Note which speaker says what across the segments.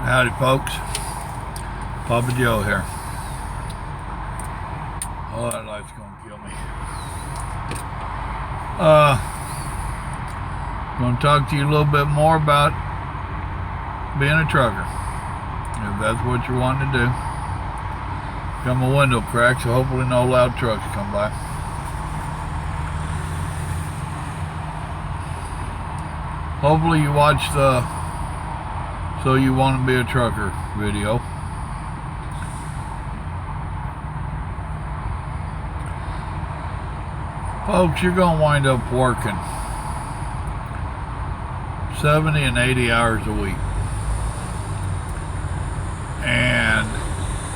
Speaker 1: Howdy folks, Papa Joe here. Oh, that light's gonna kill me. Gonna talk to you a little bit more about being a trucker, if that's what you're wanting to do. Got my window cracked, so hopefully no loud trucks come by. Hopefully you watch the So You Want to Be a Trucker video. Folks, you're going to wind up working 70 and 80 hours a week. And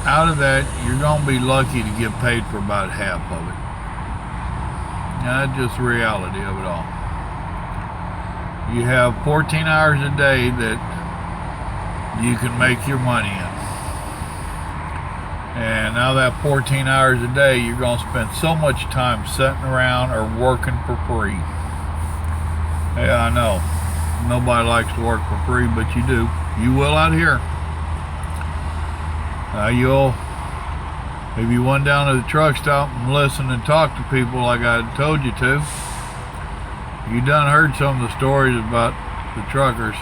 Speaker 1: out of that, you're going to be lucky to get paid for about half of it. Now, that's just the reality of it all. You have 14 hours a day that you can make your money in. And now that 14 hours a day, you're going to spend so much time sitting around or working for free. Yeah, I know. Nobody likes to work for free, but you do. You will out here. If you went down to the truck stop and listened and talked to people like I told you to, you done heard some of the stories about the truckers.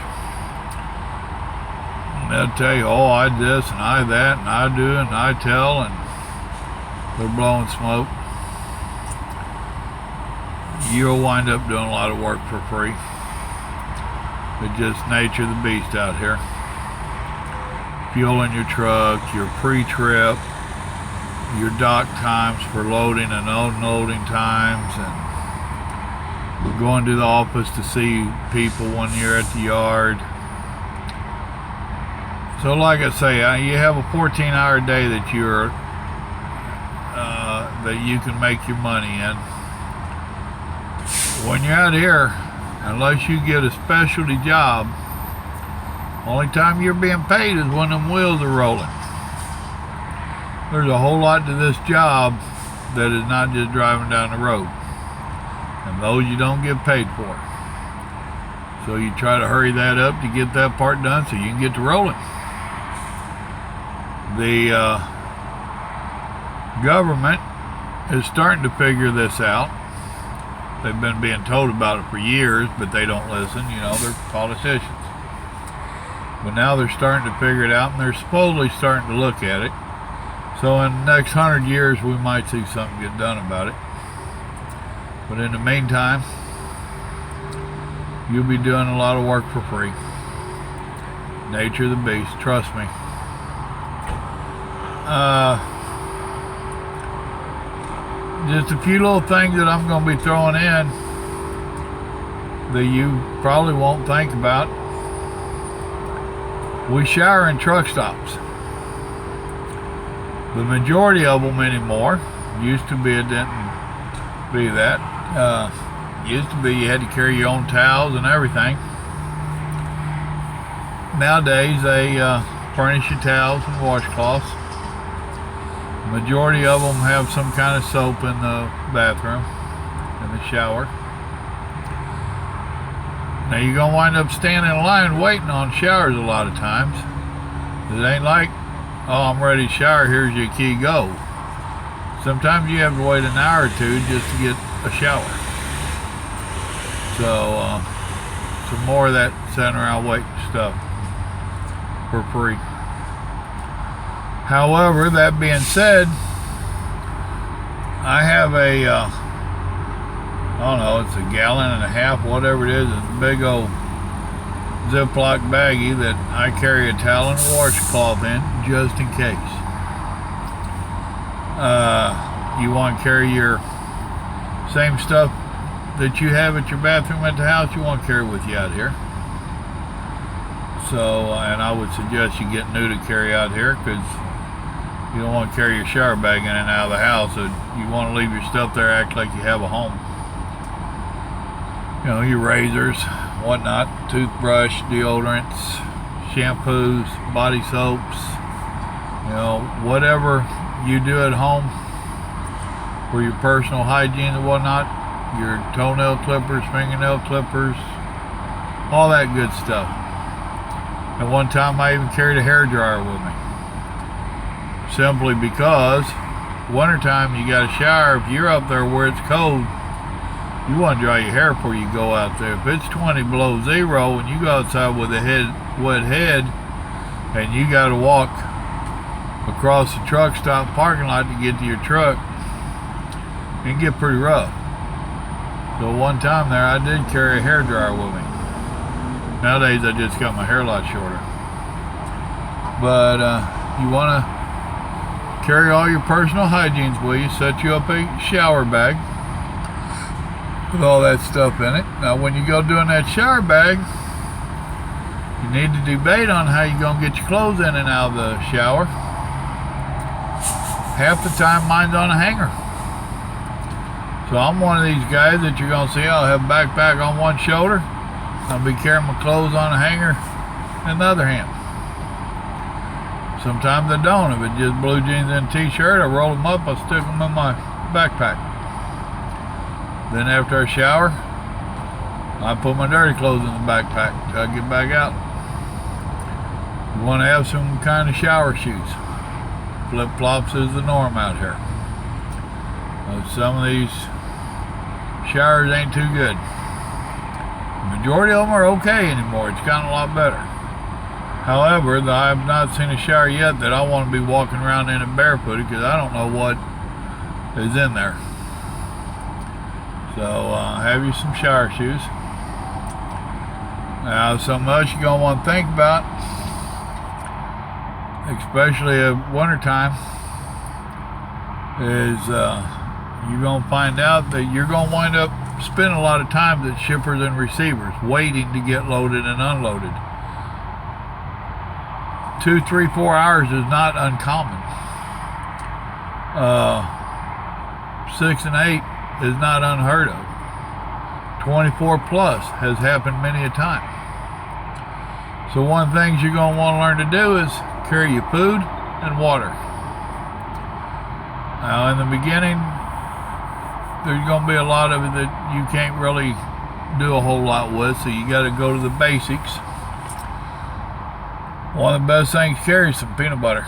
Speaker 1: And they'll tell you, oh, I this and I that and I do and I tell, and they're blowing smoke. You'll wind up doing a lot of work for free. It's just nature of the beast out here. Fuel in your truck, your pre-trip, your dock times for loading and unloading times, and going to the office to see people when you're at the yard. So like I say, you have a 14-hour day that you can make your money in. When you're out here, unless you get a specialty job, only time you're being paid is when them wheels are rolling. There's a whole lot to this job that is not just driving down the road. And those you don't get paid for. So you try to hurry that up to get that part done so you can get to rolling. The government is starting to figure this out. They've been being told about it for years, but they don't listen. You know, they're politicians. But now they're starting to figure it out, and they're supposedly starting to look at it. So in the next 100 years, we might see something get done about it. But in the meantime, you'll be doing a lot of work for free. Nature of the beast, trust me. Just a few little things that I'm going to be throwing in that you probably won't think about. We shower in truck stops. The majority of them anymore. Used to be, it didn't be that. Used to be you had to carry your own towels and everything. Nowadays they furnish you towels and washcloths. Majority of them have some kind of soap in the bathroom, in the shower. Now you're going to wind up standing in line waiting on showers a lot of times. It ain't like, oh, I'm ready to shower, here's your key, go. Sometimes you have to wait an hour or two just to get a shower. So, some more of that sitting around waiting stuff for free. However, that being said, I have a, I don't know, it's a gallon and a half, whatever it is, it's a big old Ziploc baggie that I carry a towel and a washcloth in, just in case. You want to carry your same stuff that you have at your bathroom at the house, you want to carry with you out here. So, and I would suggest you get new to carry out here, because you don't want to carry your shower bag in and out of the house. So you want to leave your stuff there, act like you have a home. You know, your razors, whatnot, toothbrush, deodorants, shampoos, body soaps, you know, whatever you do at home for your personal hygiene and whatnot, your toenail clippers, fingernail clippers, all that good stuff. At one time I even carried a hair dryer with me. Simply because wintertime you got a shower. If you're up there where it's cold, you want to dry your hair before you go out there. If it's 20 below zero and you go outside with a wet head and you got to walk across the truck stop parking lot to get to your truck, it can get pretty rough. So one time there I did carry a hair dryer with me. Nowadays I just got my hair a lot shorter. But you want to carry all your personal hygienes with you. Set you up a shower bag with all that stuff in it. Now when you go doing that shower bag, you need to debate on how you're going to get your clothes in and out of the shower. Half the time mine's on a hanger. So I'm one of these guys that you're going to see, I'll have a backpack on one shoulder, I'll be carrying my clothes on a hanger in the other hand. Sometimes I don't. If it's just blue jeans and a t-shirt, I roll them up, I stick them in my backpack. Then after I shower, I put my dirty clothes in the backpack till I get back out. You want to have some kind of shower shoes. Flip-flops is the norm out here. Some of these showers ain't too good. The majority of them are okay anymore. It's gotten a lot better. However, I have not seen a shower yet that I want to be walking around in it barefooted because I don't know what is in there. So have you some shower shoes. Now something else you're going to want to think about, especially at wintertime, is you're going to find out that you're going to wind up spending a lot of time at shippers and receivers waiting to get loaded and unloaded. 2, 3, 4 hours is not uncommon. 6 and 8 is not unheard of. 24 plus has happened many a time. So one of the things you're going to want to learn to do is carry your food and water. Now in the beginning, there's going to be a lot of it that you can't really do a whole lot with, so you got to go to the basics. One of the best things to carry is some peanut butter.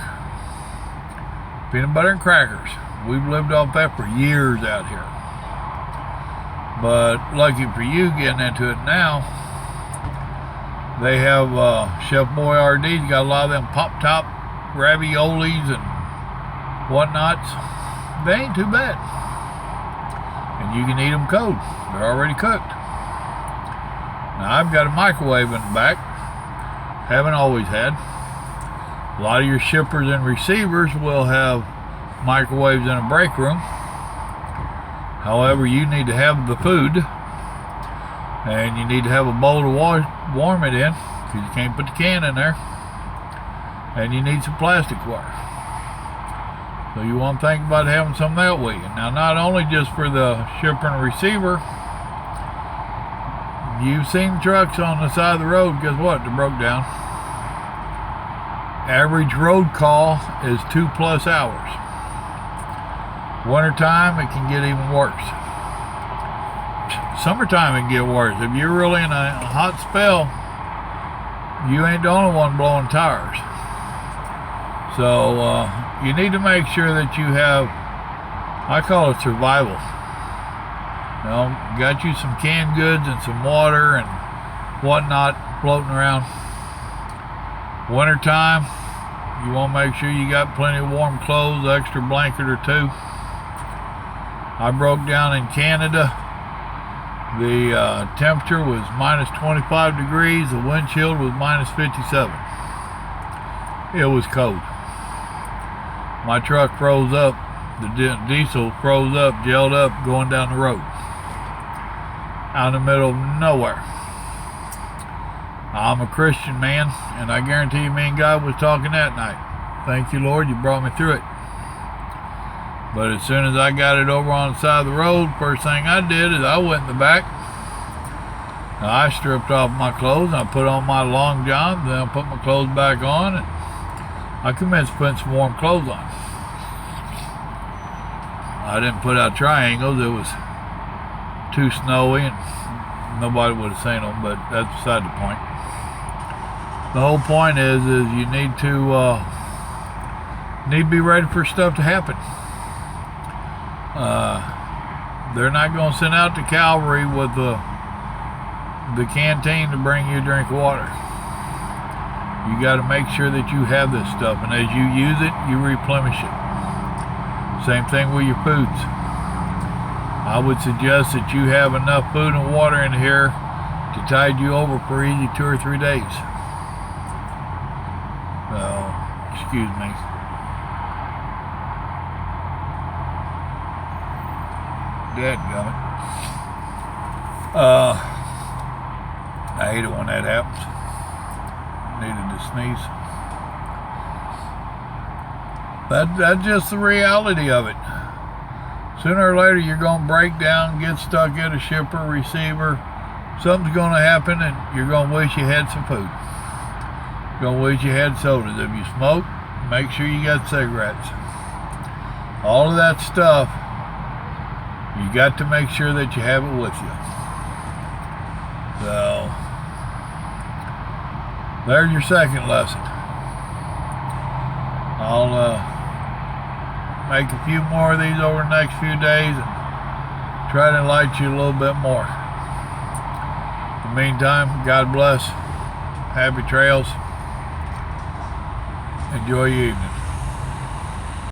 Speaker 1: Peanut butter and crackers. We've lived off that for years out here. But lucky for you getting into it now, they have Chef Boyardee's got a lot of them pop-top raviolis and whatnots. They ain't too bad. And you can eat them cold. They're already cooked. Now I've got a microwave in the back. Haven't always had. A lot of your shippers and receivers will have microwaves in a break room. However, you need to have the food and you need to have a bowl to warm it in because you can't put the can in there, and you need some plasticware. So you want to think about having some of that with you. Now not only just for the shipper and receiver, you've seen trucks on the side of the road, guess what? They're broke down. Average road call is 2+ hours. Wintertime, it can get even worse. Summertime, it can get worse. If you're really in a hot spell, you ain't the only one blowing tires. So you need to make sure that you have, I call it survival. You know, got you some canned goods and some water and whatnot floating around. Wintertime, you want to make sure you got plenty of warm clothes, extra blanket or two. I broke down in Canada. The temperature was minus 25 degrees. The wind chill was minus 57. It was cold. My truck froze up. The diesel froze up, gelled up, going down the road. Out in the middle of nowhere. I'm a Christian man, and I guarantee you me and God was talking that night. Thank you, Lord, you brought me through it. But as soon as I got it over on the side of the road, first thing I did is I went in the back. I stripped off my clothes, and I put on my long johns, then I put my clothes back on, and I commenced putting some warm clothes on. I didn't put out triangles, it was too snowy, and nobody would have seen them, but that's beside the point. the whole point is you need to be ready for stuff to happen. They're not going to send out the cavalry with the canteen to bring you a drink of water. You got to make sure that you have this stuff, and as you use it, you replenish it. Same thing with your foods. I would suggest that you have enough food and water in here to tide you over for easy 2 or 3 days. So, excuse me. Dadgummit. I hate it when that happens. Needed to sneeze. That's just the reality of it. Sooner or later, you're going to break down, get stuck at a shipper, receiver. Something's going to happen, and you're going to wish you had some food. You're going to wish you had sodas. If you smoke, make sure you got cigarettes. All of that stuff, you got to make sure that you have it with you. So, there's your second lesson. I'll make a few more of these over the next few days and try to enlighten you a little bit more. In the meantime, God bless. Happy trails. Enjoy your evening.